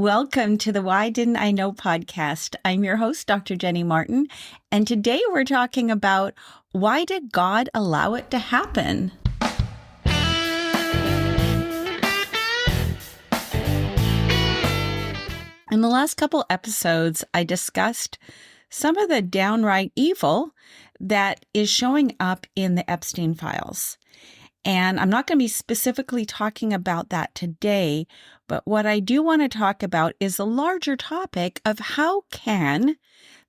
Welcome to the Why Didn't I Know podcast. I'm your host, Dr. Jenny Martin, and today we're talking about why did God allow it to happen? In the last couple episodes, I discussed some of the downright evil that is showing up in the Epstein files. And I'm not going to be specifically talking about that today, but what I do want to talk about is the larger topic of how can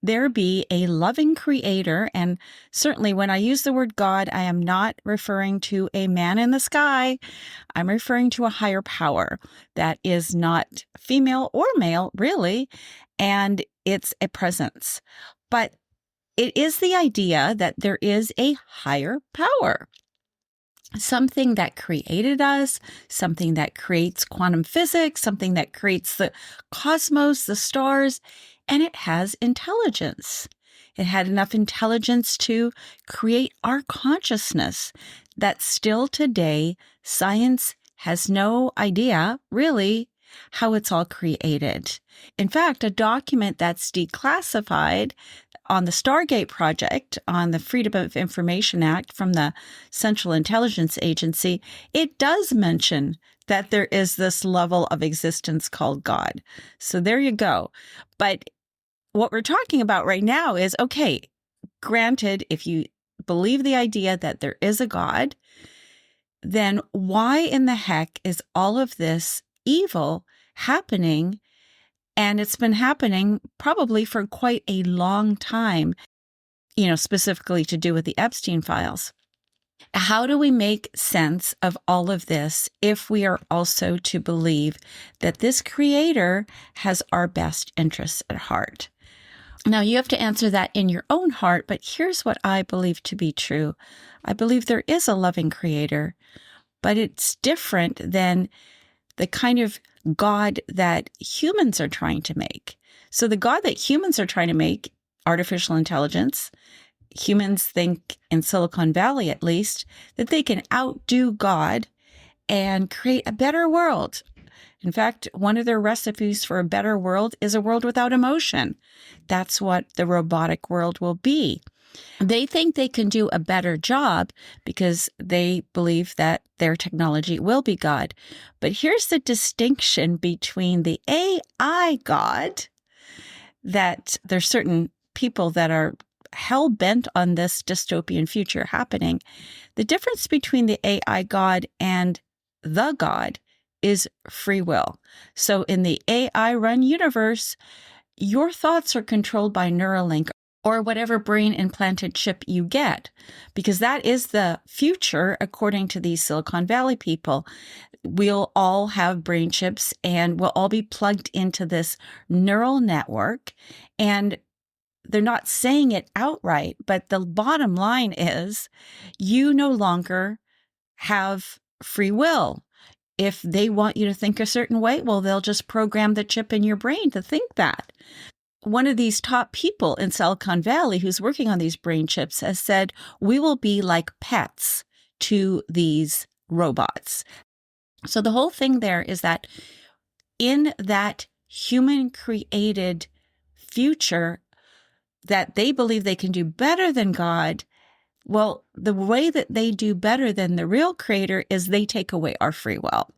there be a loving creator? And certainly when I use the word God, I am not referring to a man in the sky. I'm referring to a higher power that is not female or male, really, and it's a presence. But it is the idea that there is a higher power. Something that created us, something that creates quantum physics, something that creates the cosmos, the stars, and it has intelligence. It had enough intelligence to create our consciousness that still today, science has no idea, really, how it's all created. In fact, a document that's declassified on the Stargate project, on the Freedom of Information Act from the Central Intelligence Agency, it does mention that there is this level of existence called God. So there you go. But what we're talking about right now is, okay, granted, if you believe the idea that there is a God, then why in the heck is all of this evil happening? And it's been happening probably for quite a long time, specifically to do with the Epstein files. How do we make sense of all of this if we are also to believe that this creator has our best interests at heart? Now, you have to answer that in your own heart, but here's what I believe to be true. I believe there is a loving creator, but it's different than the kind of God that humans are trying to make. So the God that humans are trying to make, artificial intelligence, humans think in Silicon Valley at least, that they can outdo God and create a better world. In fact, one of their recipes for a better world is a world without emotion. That's what the robotic world will be. They think they can do a better job because they believe that their technology will be God. But here's the distinction between the AI God, that there's certain people that are hell-bent on this dystopian future happening. The difference between the AI God and the God is free will. So in the AI-run universe, your thoughts are controlled by Neuralink or whatever brain implanted chip you get, because that is the future, according to these Silicon Valley people. We'll all have brain chips and we'll all be plugged into this neural network. And they're not saying it outright, but the bottom line is you no longer have free will. If they want you to think a certain way, well, they'll just program the chip in your brain to think that. One of these top people in Silicon Valley who's working on these brain chips has said, we will be like pets to these robots. So the whole thing there is that in that human-created future that they believe they can do better than God, well, the way that they do better than the real creator is they take away our free will.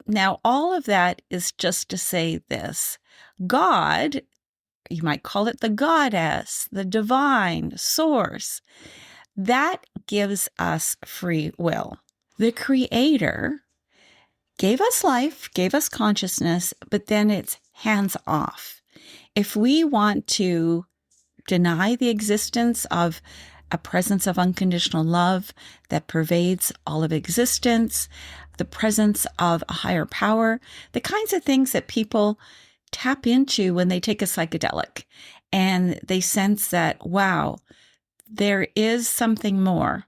Now, all of that is just to say this. God, you might call it the goddess, the divine source, that gives us free will. The creator gave us life, gave us consciousness, but then it's hands off. If we want to deny the existence of a presence of unconditional love that pervades all of existence, the presence of a higher power, the kinds of things that people tap into when they take a psychedelic and they sense that, wow, there is something more.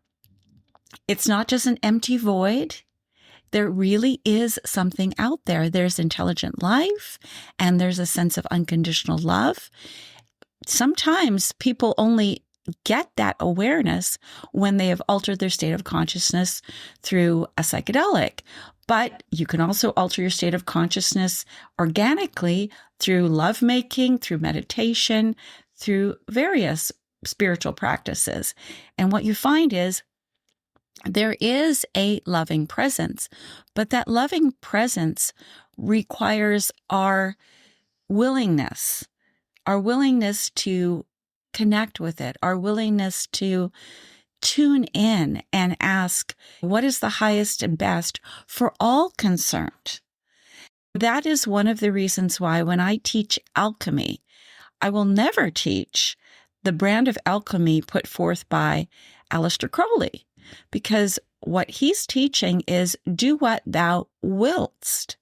It's not just an empty void. There really is something out there. There's intelligent life and there's a sense of unconditional love. Sometimes people only get that awareness when they have altered their state of consciousness through a psychedelic. But you can also alter your state of consciousness organically through lovemaking, through meditation, through various spiritual practices. And what you find is there is a loving presence, but that loving presence requires our willingness to connect with it, our willingness to tune in and ask, what is the highest and best for all concerned? That is one of the reasons why when I teach alchemy, I will never teach the brand of alchemy put forth by Aleister Crowley, because what he's teaching is do what thou willst.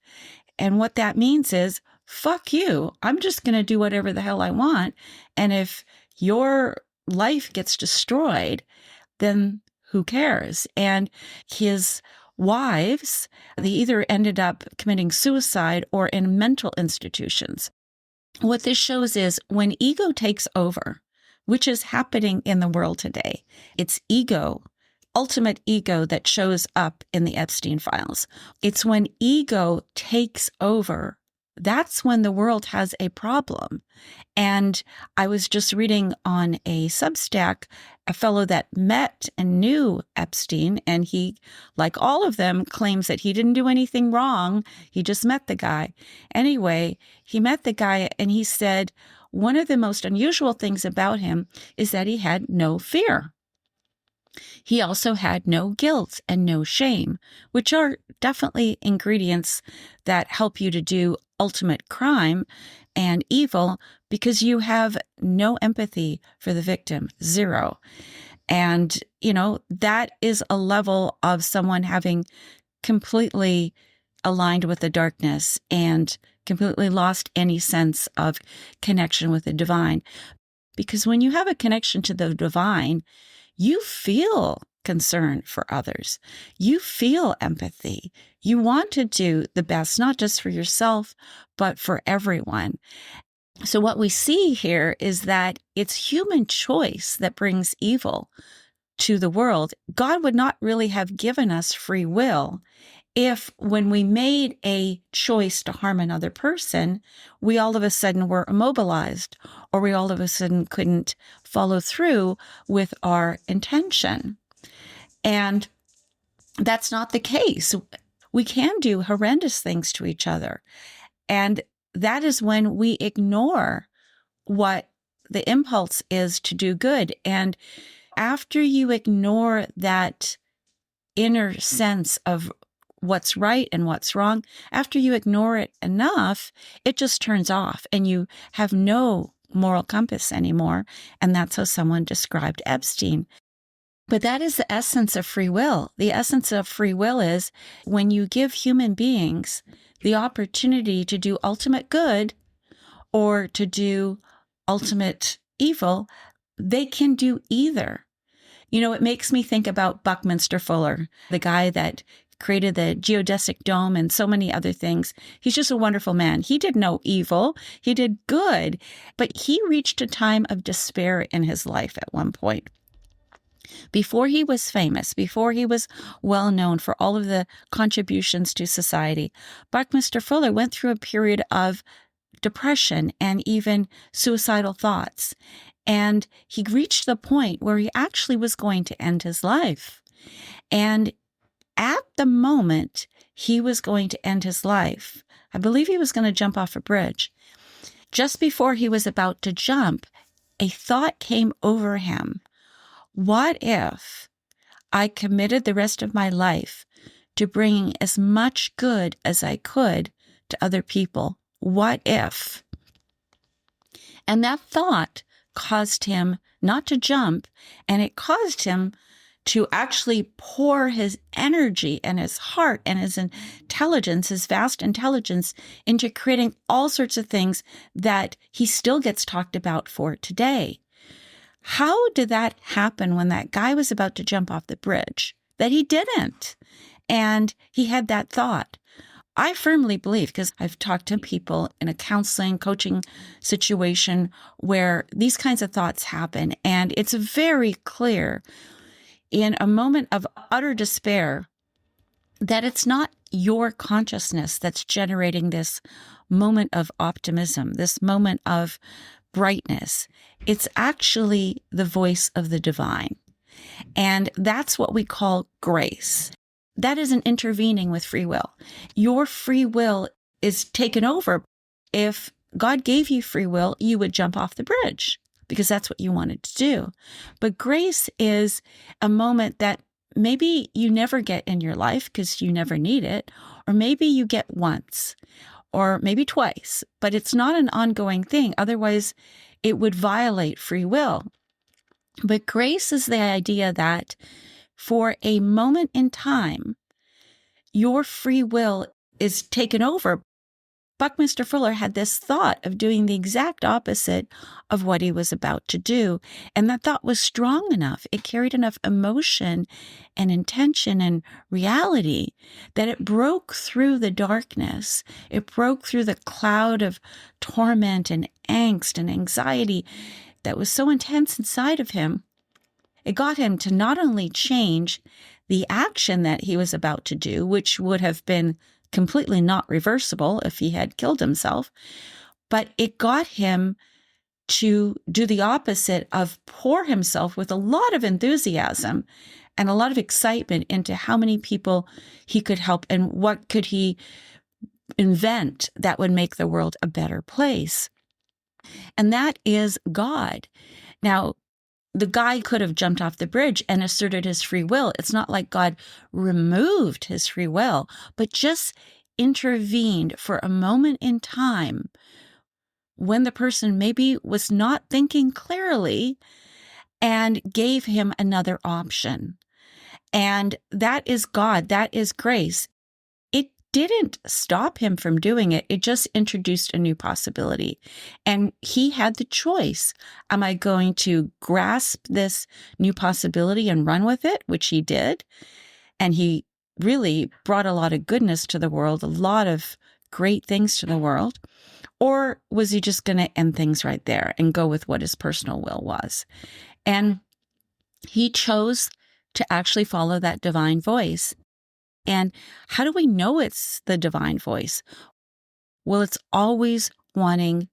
And what that means is, fuck you. I'm just going to do whatever the hell I want. And if your life gets destroyed, then who cares? And his wives, they either ended up committing suicide or in mental institutions. What this shows is when ego takes over, which is happening in the world today, it's ego, ultimate ego, that shows up in the Epstein files. It's when ego takes over. That's when the world has a problem. And I was just reading on a Substack, a fellow that met and knew Epstein, and he, like all of them, claims that he didn't do anything wrong. He just met the guy. Anyway, he met the guy and he said one of the most unusual things about him is that he had no fear. He also had no guilt and no shame, which are definitely ingredients that help you to do ultimate crime and evil, because you have no empathy for the victim, zero. And, that is a level of someone having completely aligned with the darkness and completely lost any sense of connection with the divine. Because when you have a connection to the divine, you feel concern for others. You feel empathy. You want to do the best, not just for yourself, but for everyone. So what we see here is that it's human choice that brings evil to the world. God would not really have given us free will if, when we made a choice to harm another person, we all of a sudden were immobilized, or we all of a sudden couldn't follow through with our intention. And that's not the case. We can do horrendous things to each other. And that is when we ignore what the impulse is to do good. And after you ignore that inner sense of what's right and what's wrong, after you ignore it enough, it just turns off and you have no moral compass anymore. And that's how someone described Epstein. But that is the essence of free will. The essence of free will is when you give human beings the opportunity to do ultimate good or to do ultimate evil, they can do either. It makes me think about Buckminster Fuller, the guy that created the geodesic dome and so many other things. He's just a wonderful man. He did no evil. He did good, but he reached a time of despair in his life at one point. Before he was famous, before he was well known for all of the contributions to society, Buckminster Fuller went through a period of depression and even suicidal thoughts. And he reached the point where he actually was going to end his life. And at the moment he was going to end his life, I believe he was going to jump off a bridge. Just before he was about to jump, a thought came over him. What if I committed the rest of my life to bringing as much good as I could to other people? What if? And that thought caused him not to jump, and it caused him to actually pour his energy and his heart and his intelligence, his vast intelligence, into creating all sorts of things that he still gets talked about for today. How did that happen when that guy was about to jump off the bridge? That he didn't. And he had that thought. I firmly believe, because I've talked to people in a counseling, coaching situation where these kinds of thoughts happen, and it's very clear in a moment of utter despair that it's not your consciousness that's generating this moment of optimism, this moment of brightness. It's actually the voice of the divine. And that's what we call grace. That isn't intervening with free will. Your free will is taken over. If God gave you free will, you would jump off the bridge because that's what you wanted to do. But grace is a moment that maybe you never get in your life because you never need it, or maybe you get once, or maybe twice, but it's not an ongoing thing. Otherwise, it would violate free will. But grace is the idea that for a moment in time, your free will is taken over. Buckminster Fuller had this thought of doing the exact opposite of what he was about to do. And that thought was strong enough. It carried enough emotion and intention and reality that it broke through the darkness. It broke through the cloud of torment and angst and anxiety that was so intense inside of him. It got him to not only change the action that he was about to do, which would have been completely not reversible if he had killed himself, but it got him to do the opposite of pour himself with a lot of enthusiasm and a lot of excitement into how many people he could help and what could he invent that would make the world a better place. And that is God. Now, the guy could have jumped off the bridge and asserted his free will. It's not like God removed his free will, but just intervened for a moment in time when the person maybe was not thinking clearly and gave him another option. And that is God. That is grace. It didn't stop him from doing it. It just introduced a new possibility. And he had the choice. Am I going to grasp this new possibility and run with it, which he did? And he really brought a lot of goodness to the world, a lot of great things to the world. Or was he just going to end things right there and go with what his personal will was? And he chose to actually follow that divine voice. And how do we know it's the divine voice? Well, it's always wanting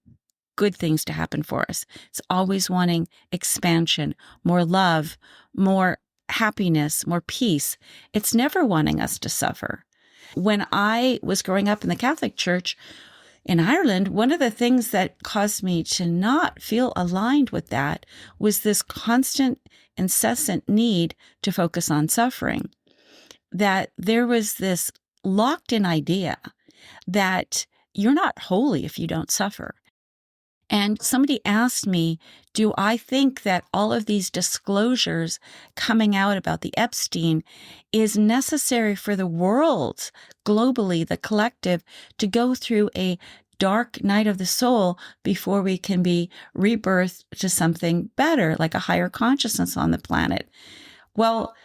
good things to happen for us. It's always wanting expansion, more love, more happiness, more peace. It's never wanting us to suffer. When I was growing up in the Catholic Church in Ireland, one of the things that caused me to not feel aligned with that was this constant, incessant need to focus on suffering. That there was this locked-in idea that you're not holy if you don't suffer. And somebody asked me, do I think that all of these disclosures coming out about the Epstein is necessary for the world, globally, the collective, to go through a dark night of the soul before we can be rebirthed to something better, like a higher consciousness on the planet? Well,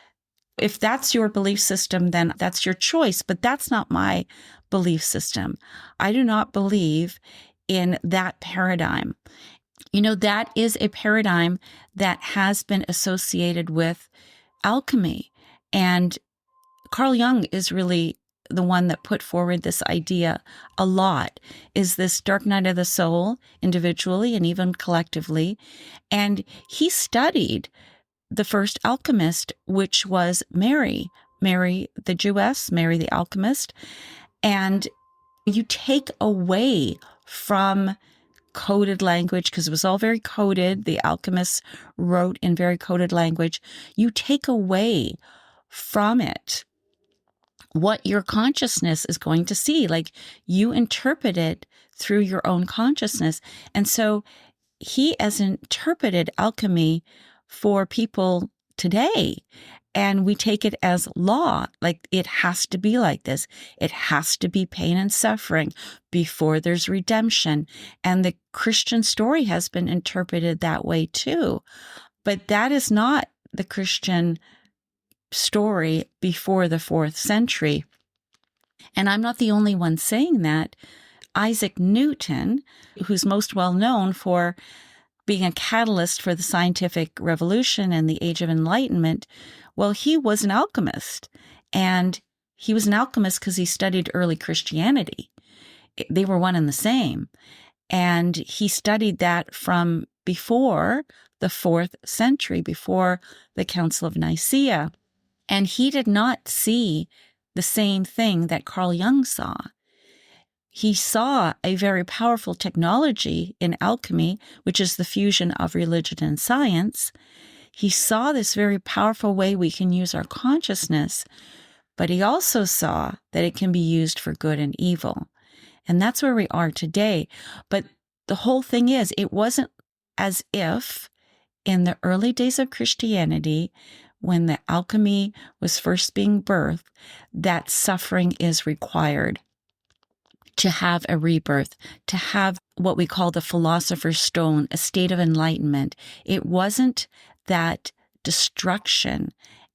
if that's your belief system, then that's your choice, but that's not my belief system. I do not believe in that paradigm. You know, that is a paradigm that has been associated with alchemy. And Carl Jung is really the one that put forward this idea a lot, is this dark night of the soul, individually and even collectively. And he studied the first alchemist, which was Mary the Jewess, Mary the alchemist. And you take away from coded language, because it was all very coded. The alchemists wrote in very coded language. You take away from it what your consciousness is going to see. Like, you interpret it through your own consciousness. And so he has interpreted alchemy for people today. And we take it as law, like it has to be like this. It has to be pain and suffering before there's redemption. And the Christian story has been interpreted that way too. But that is not the Christian story before the 4th century. And I'm not the only one saying that. Isaac Newton, who's most well known for being a catalyst for the scientific revolution and the Age of Enlightenment, well, he was an alchemist. And he was an alchemist because he studied early Christianity. They were one and the same. And he studied that from before the 4th century, before the Council of Nicaea. And he did not see the same thing that Carl Jung saw. He saw a very powerful technology in alchemy, which is the fusion of religion and science. He saw this very powerful way we can use our consciousness, but he also saw that it can be used for good and evil. And that's where we are today. But the whole thing is, it wasn't as if in the early days of Christianity, when the alchemy was first being birthed, that suffering is required to have a rebirth, to have what we call the philosopher's stone, a state of enlightenment. It wasn't that destruction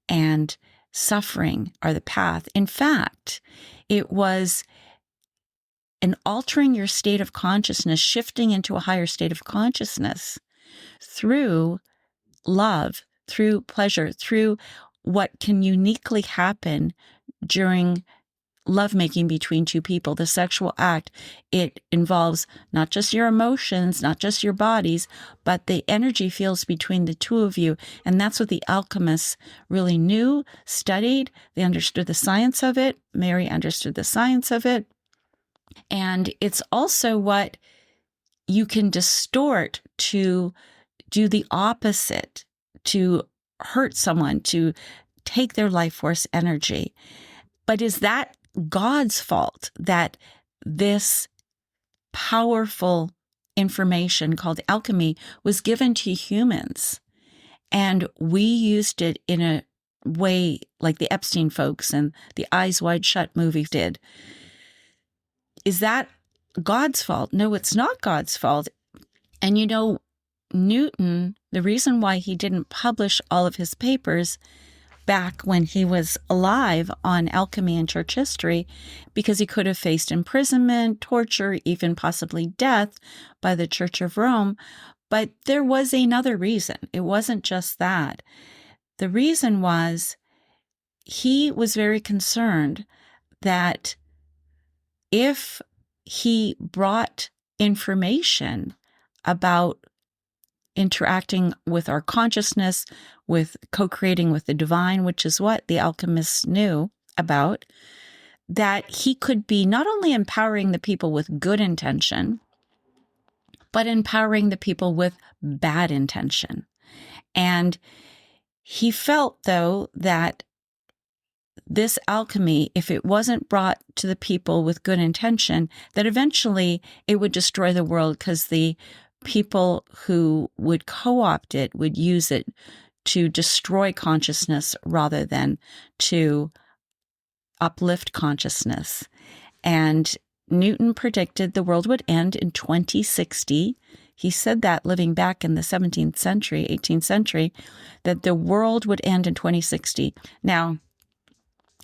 and suffering are the path. In fact, it was an altering your state of consciousness, shifting into a higher state of consciousness through love, through pleasure, through what can uniquely happen during lovemaking between two people, the sexual act. It involves not just your emotions, not just your bodies, but the energy fields between the two of you. And that's what the alchemists really knew, studied. They understood the science of it. Mary understood the science of it. And it's also what you can distort to do the opposite, to hurt someone, to take their life force energy. But is that God's fault that this powerful information called alchemy was given to humans, and we used it in a way like the Epstein folks and the Eyes Wide Shut movie did? Is that God's fault? No, it's not God's fault. And you know, Newton, the reason why he didn't publish all of his papers back when he was alive on alchemy and church history, because he could have faced imprisonment, torture, even possibly death by the Church of Rome. But there was another reason. It wasn't just that. The reason was he was very concerned that if he brought information about interacting with our consciousness, with co-creating with the divine, which is what the alchemists knew about, that he could be not only empowering the people with good intention, but empowering the people with bad intention. And he felt, though, that this alchemy, if it wasn't brought to the people with good intention, that eventually it would destroy the world, because the people who would co-opt it would use it to destroy consciousness rather than to uplift consciousness. And Newton predicted the world would end in 2060. He said that living back in the 17th century, 18th century, that the world would end in 2060. Now,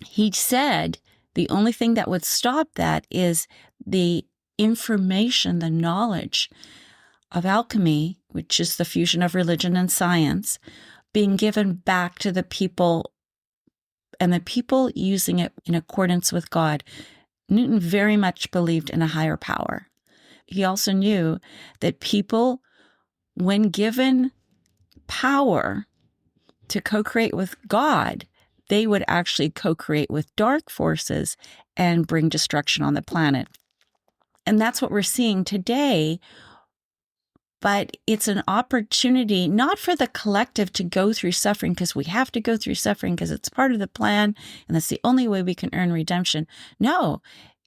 he said the only thing that would stop that is the information, the knowledge of alchemy, which is the fusion of religion and science, being given back to the people, and the people using it in accordance with God. Newton very much believed in a higher power. He also knew that people, when given power to co-create with God, they would actually co-create with dark forces and bring destruction on the planet. And that's what we're seeing today. But it's an opportunity not for the collective to go through suffering because we have to go through suffering because it's part of the plan and that's the only way we can earn redemption. No,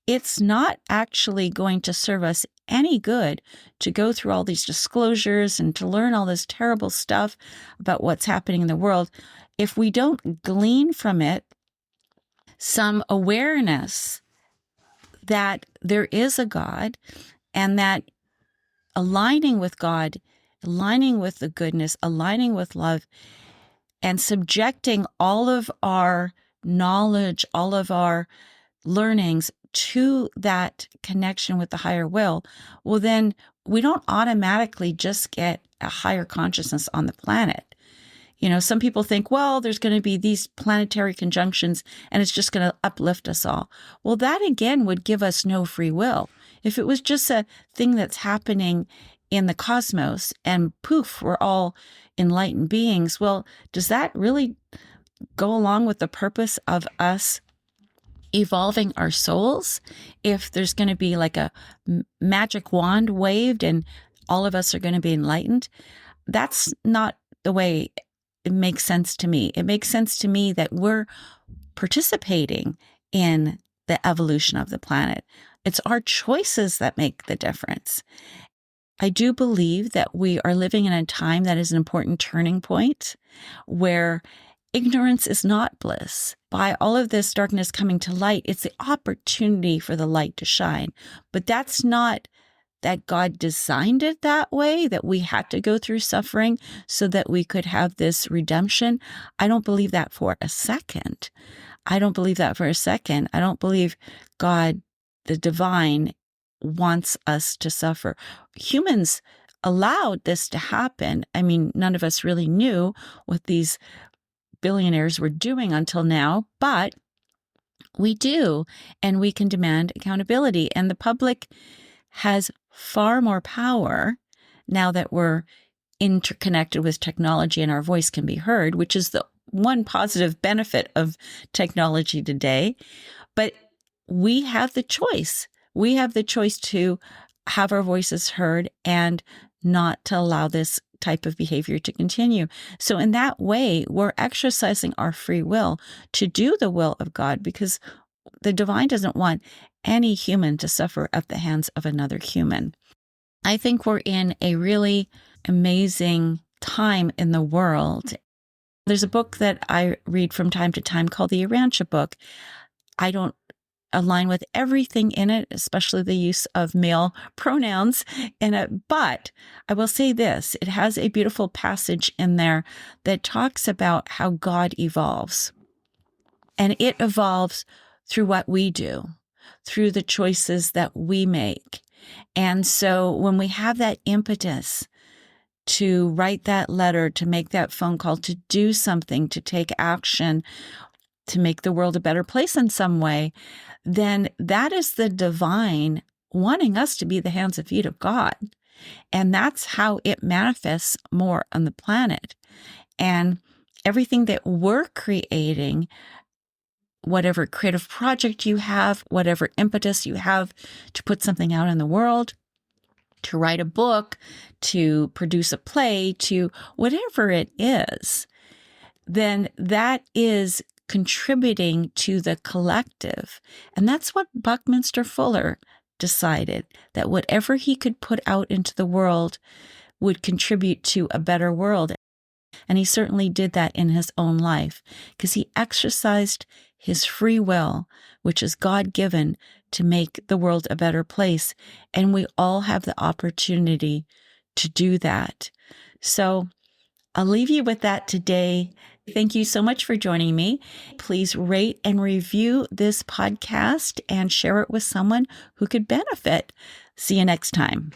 it's not actually going to serve us any good to go through all these disclosures and to learn all this terrible stuff about what's happening in the world if we don't glean from it some awareness that there is a God, and that aligning with God, aligning with the goodness, aligning with love, and subjecting all of our knowledge, all of our learnings to that connection with the higher will, well, then we don't automatically just get a higher consciousness on the planet. Some people think, well, there's going to be these planetary conjunctions and it's just going to uplift us all. Well, that again would give us no free will. If it was just a thing that's happening in the cosmos and poof, we're all enlightened beings, well, does that really go along with the purpose of us evolving our souls? If there's going to be like a magic wand waved and all of us are going to be enlightened, that's not the way it makes sense to me. It makes sense to me that we're participating in the evolution of the planet. It's our choices that make the difference. I do believe that we are living in a time that is an important turning point where ignorance is not bliss. By all of this darkness coming to light, it's the opportunity for the light to shine. But that's not that God designed it that way, that we had to go through suffering so that we could have this redemption. I don't believe that for a second. I don't believe God, the divine, wants us to suffer. Humans allowed this to happen. I mean, none of us really knew what these billionaires were doing until now, but we do, and we can demand accountability. And the public has far more power now that we're interconnected with technology and our voice can be heard, which is the one positive benefit of technology today. But we have the choice. We have the choice to have our voices heard and not to allow this type of behavior to continue. So in that way, we're exercising our free will to do the will of God, because the divine doesn't want any human to suffer at the hands of another human. I think we're in a really amazing time in the world. There's a book that I read from time to time called the Urantia book. I don't align with everything in it, especially the use of male pronouns in it. But I will say this, it has a beautiful passage in there that talks about how God evolves. And it evolves through what we do, through the choices that we make. And so when we have that impetus to write that letter, to make that phone call, to do something, to take action, to make the world a better place in some way, then that is the divine wanting us to be the hands and feet of God. And that's how it manifests more on the planet. And everything that we're creating, whatever creative project you have, whatever impetus you have to put something out in the world, to write a book, to produce a play, to whatever it is, then that is contributing to the collective. And that's what Buckminster Fuller decided, that whatever he could put out into the world would contribute to a better world. And he certainly did that in his own life, because he exercised his free will, which is God-given, to make the world a better place. And we all have the opportunity to do that. So I'll leave you with that today. Thank you so much for joining me. Please rate and review this podcast and share it with someone who could benefit. See you next time.